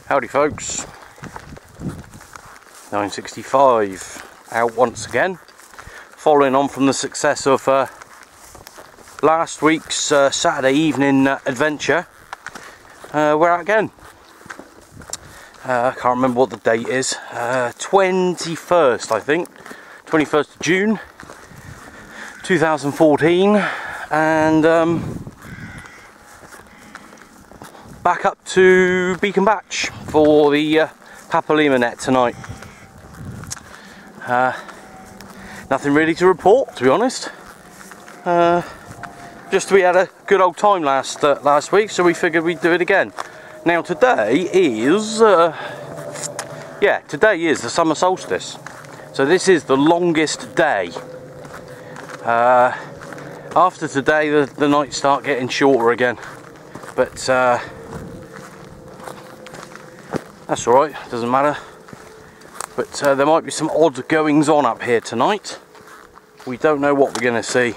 Howdy folks, 965 out once again, following on from the success of last week's Saturday evening adventure. We're out again. I can't remember what the date is, 21st I think, 21st of June 2014, and back up to Beacon Batch for the Papalima net tonight. Nothing really to report, to be honest. Just we had a good old time last week, so we figured we'd do it again. Now today is today is the summer solstice, so this is the longest day. After today the nights start getting shorter again, but that's alright, doesn't matter. But there might be some odd goings on up here tonight. We don't know what we're going to see,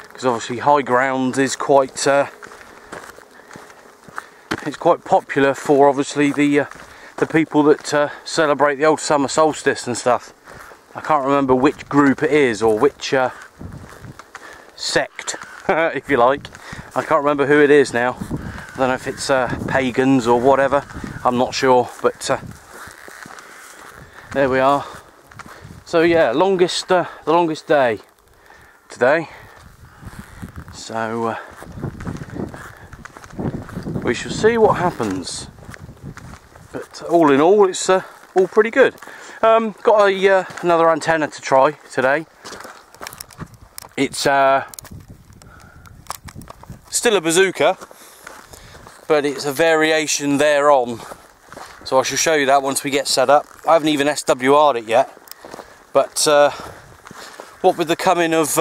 because obviously high ground is quite it's quite popular for obviously the people that celebrate the old summer solstice and stuff. I can't remember which group it is, or which sect if you like. I can't remember who it is now. I don't know if it's pagans or whatever, I'm not sure, but there we are. So yeah, the longest day today, so we shall see what happens, but all in all it's all pretty good. Got another antenna to try today. It's still a bazooka, but it's a variation thereon, so I shall show you that once we get set up. I haven't even SWR'd it yet, but what with the coming of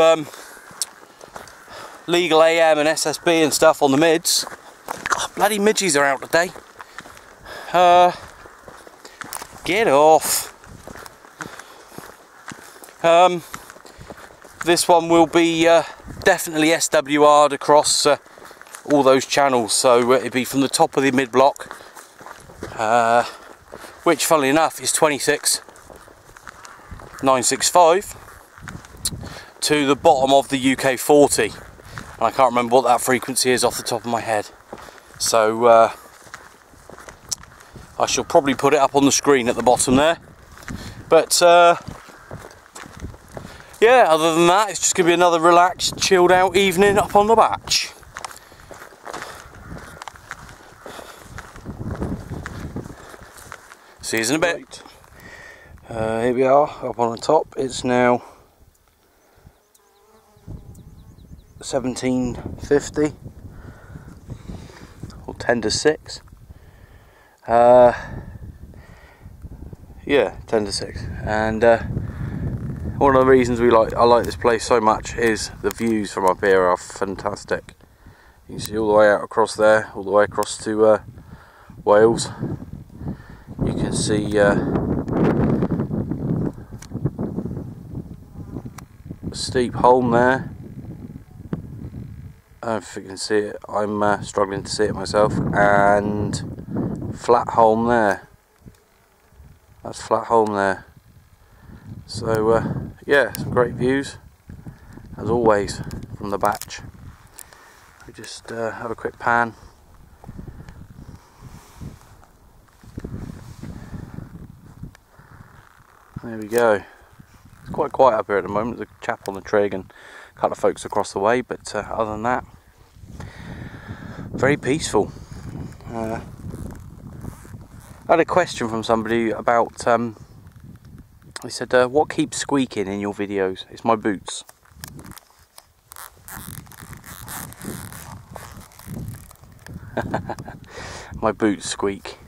legal AM and SSB and stuff on the mids, God, bloody midgies are out today. Get off. This one will be definitely SWR'd across all those channels, so it'd be from the top of the mid block, which funnily enough is 26.965, to the bottom of the UK 40, and I can't remember what that frequency is off the top of my head, so I shall probably put it up on the screen at the bottom there. But yeah, other than that, it's just going to be another relaxed, chilled out evening up on the batch. See you in a bit. Here we are up on the top. It's now 17:50 or 10 to 6. Yeah, 10 to 6. And one of the reasons I like this place so much is the views from up here are fantastic. You can see all the way out across there, all the way across to Wales. You can see a steep holm there. I don't know if you can see it, I'm struggling to see it myself, and flat holm there. That's flat holm there. So yeah, some great views as always from the batch. We just have a quick pan. There we go. It's quite quiet up here at the moment. There's a chap on the trig and a couple of folks across the way, but other than that, very peaceful. I had a question from somebody about, they said, what keeps squeaking in your videos? It's my boots. My boots squeak.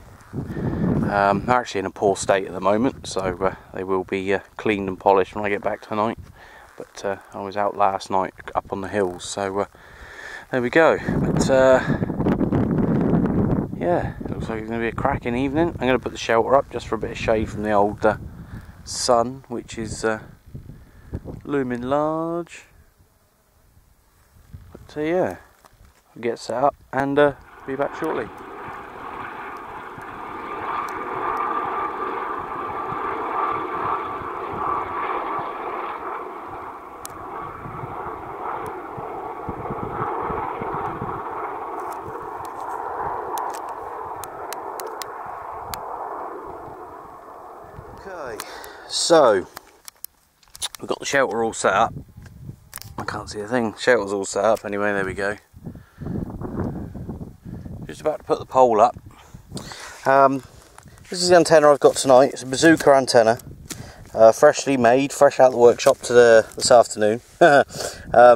They're actually in a poor state at the moment, so they will be cleaned and polished when I get back tonight. But I was out last night up on the hills, so there we go. But yeah, looks like it's going to be a cracking evening. I'm going to put the shelter up just for a bit of shade from the old sun, which is looming large. But yeah, I'll get set up and be back shortly. So we've got the shelter all set up. I can't see a thing. Shelter's all set up anyway. There we go. Just about to put the pole up. This is the antenna I've got tonight. It's a bazooka antenna, freshly made, fresh out of the workshop this afternoon.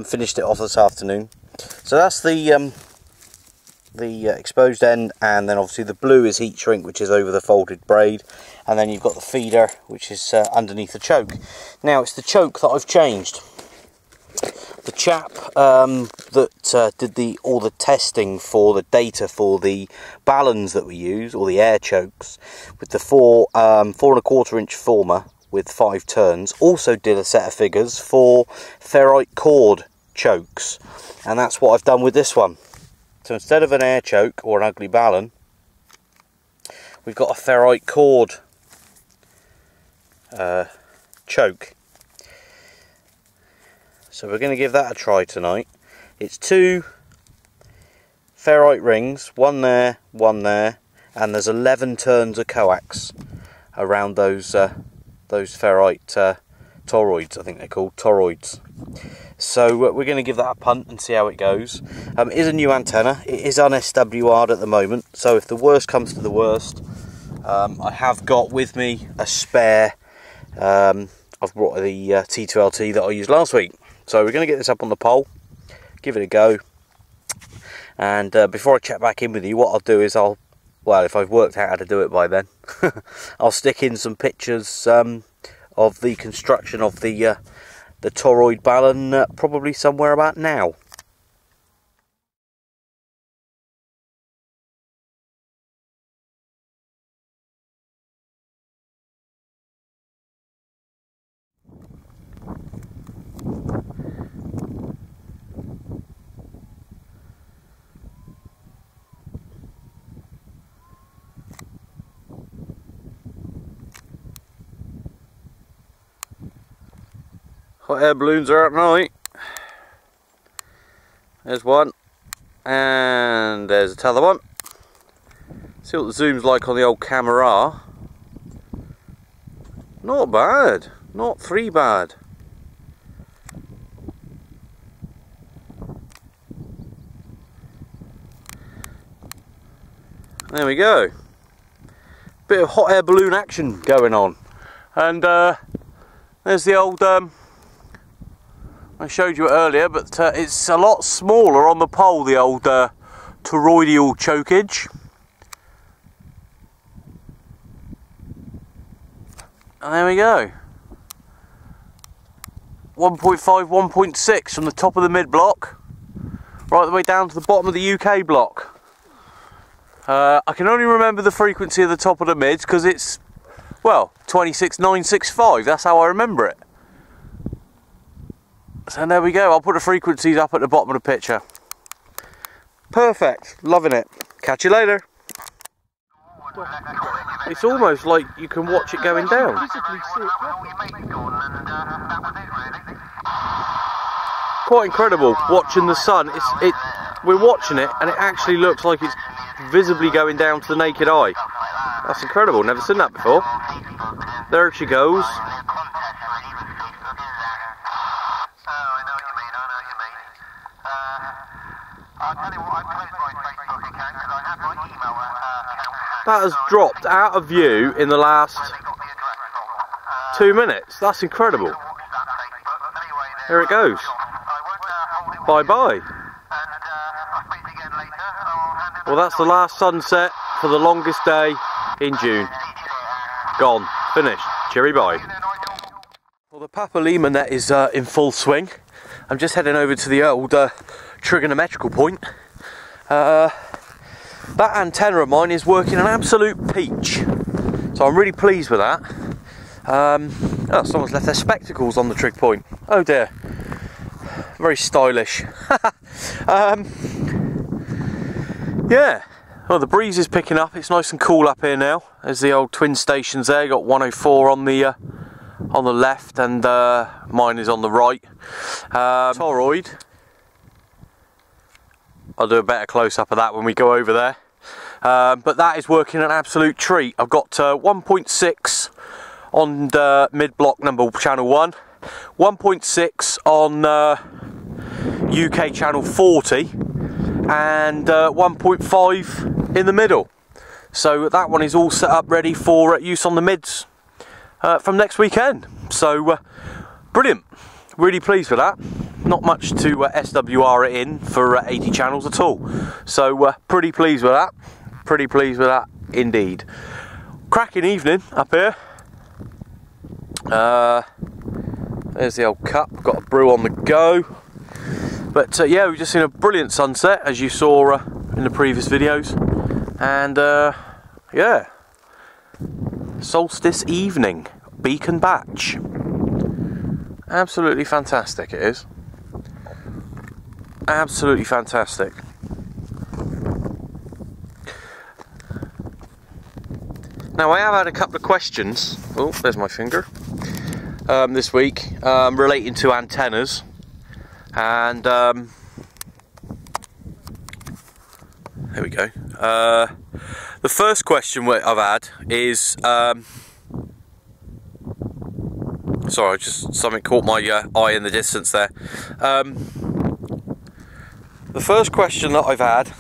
Finished it off this afternoon. So that's the exposed end, and then obviously the blue is heat shrink, which is over the folded braid, and then you've got the feeder, which is underneath the choke. Now it's the choke that I've changed. The chap that did all the testing for the data for the ballons that we use, or the air chokes, with the 4.25 inch former with 5 turns, also did a set of figures for ferrite cord chokes, and that's what I've done with this one. So instead of an air choke or an ugly ballon, we've got a ferrite cord choke. So we're going to give that a try tonight. It's 2 ferrite rings, one there, and there's 11 turns of coax around those ferrite toroids, I think they're called, toroids. So we're going to give that a punt and see how it goes. It is a new antenna. It is un-SWR'd at the moment, so if the worst comes to the worst, I have got with me a spare. I've brought the T2LT that I used last week. So we're going to get this up on the pole, give it a go, and before I check back in with you, what I'll do is well, if I've worked out how to do it by then, I'll stick in some pictures of the construction of the toroid ballon, probably somewhere about now. Hot air balloons are out tonight. There's one, and there's another one. See what the zoom's like on the old camera. Not bad, not 3 bad. There we go. Bit of hot air balloon action going on, and there's the old. I showed you it earlier, but it's a lot smaller on the pole, the old toroidal chokage. And there we go. 1.5, 1.6 from the top of the mid block, right the way down to the bottom of the UK block. I can only remember the frequency of the top of the mids because it's, well, 26965, that's how I remember it. So there we go, I'll put the frequencies up at the bottom of the picture. Perfect, loving it. Catch you later. It's almost like you can watch it going down. Quite incredible watching the sun. We're watching it and it actually looks like it's visibly going down to the naked eye. That's incredible, never seen that before. There she goes. That has dropped out of view in the last 2 minutes. That's incredible. There it goes. Bye bye. Well, that's the last sunset for the longest day in June. Gone. Finished. Cheery bye. Well, the Papa Lima net is in full swing. I'm just heading over to the old trigonometrical point. That antenna of mine is working an absolute peach, so I'm really pleased with that. Oh, someone's left their spectacles on the trig point. Oh dear, very stylish. Yeah, well, the breeze is picking up. It's nice and cool up here now. There's the old twin stations there. You got 104 on the left, and mine is on the right. Toroid. I'll do a better close-up of that when we go over there. But that is working an absolute treat. I've got 1.6 on mid-block number channel 1, 1.6 on UK channel 40, and 1.5 in the middle. So that one is all set up ready for use on the mids from next weekend. So brilliant, really pleased with that. Not much to SWR it in for 80 channels at all. So pretty pleased with that. Pretty pleased with that indeed. Cracking evening up here. There's the old cup, got a brew on the go. But yeah, we've just seen a brilliant sunset, as you saw in the previous videos. And yeah, solstice evening, Beacon Batch. Absolutely fantastic it is. Absolutely fantastic. Now I have had a couple of questions, oh there's my finger, this week relating to antennas, and there we go. The first question I've had is, sorry, just something caught my eye in the distance there. The first question that I've had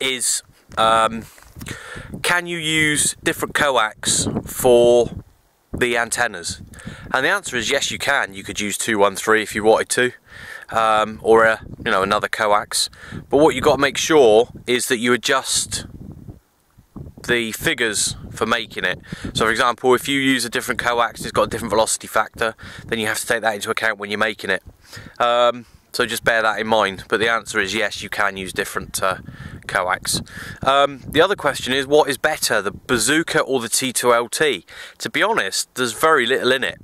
is, can you use different coax for the antennas? And the answer is yes, you can. You could use 213 if you wanted to, or you know, another coax. But what you've got to make sure is that you adjust the figures for making it. So for example, if you use a different coax, it's got a different velocity factor, then you have to take that into account when you're making it. So just bear that in mind. But the answer is yes, you can use different coax. The other question is, what is better, the bazooka or the T2LT? To be honest, there's very little in it.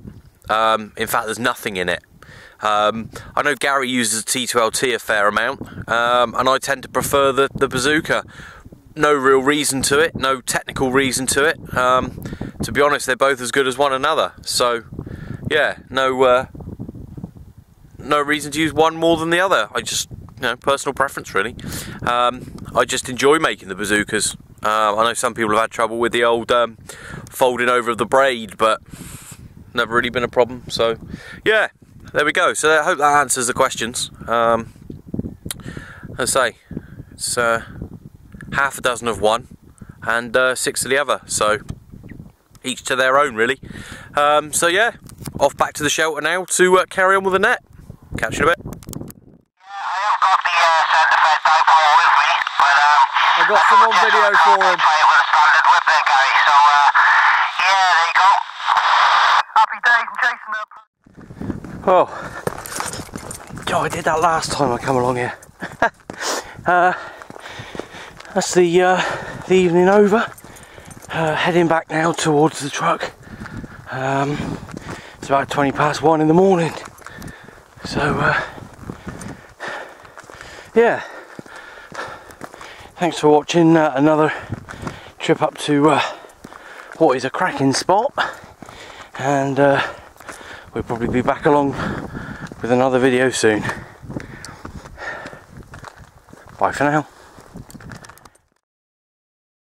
In fact, there's nothing in it. I know Gary uses a T2LT a fair amount, and I tend to prefer the bazooka. No real reason to it, no technical reason to it. To be honest, they're both as good as one another. So yeah, no reason to use one more than the other. I just, you know, personal preference really. I just enjoy making the bazookas. I know some people have had trouble with the old folding over of the braid, but never really been a problem. So yeah, there we go. So I hope that answers the questions. As I say, it's half a dozen of one and 6 of the other, so each to their own really. So yeah, off back to the shelter now to carry on with the net. Catch you in a bit. I got some on video for him. Oh, I did that last time I come along here. That's the evening over. Heading back now towards the truck. It's about 1:20 in the morning. So yeah, thanks for watching another trip up to what is a cracking spot, and we'll probably be back along with another video soon. Bye for now.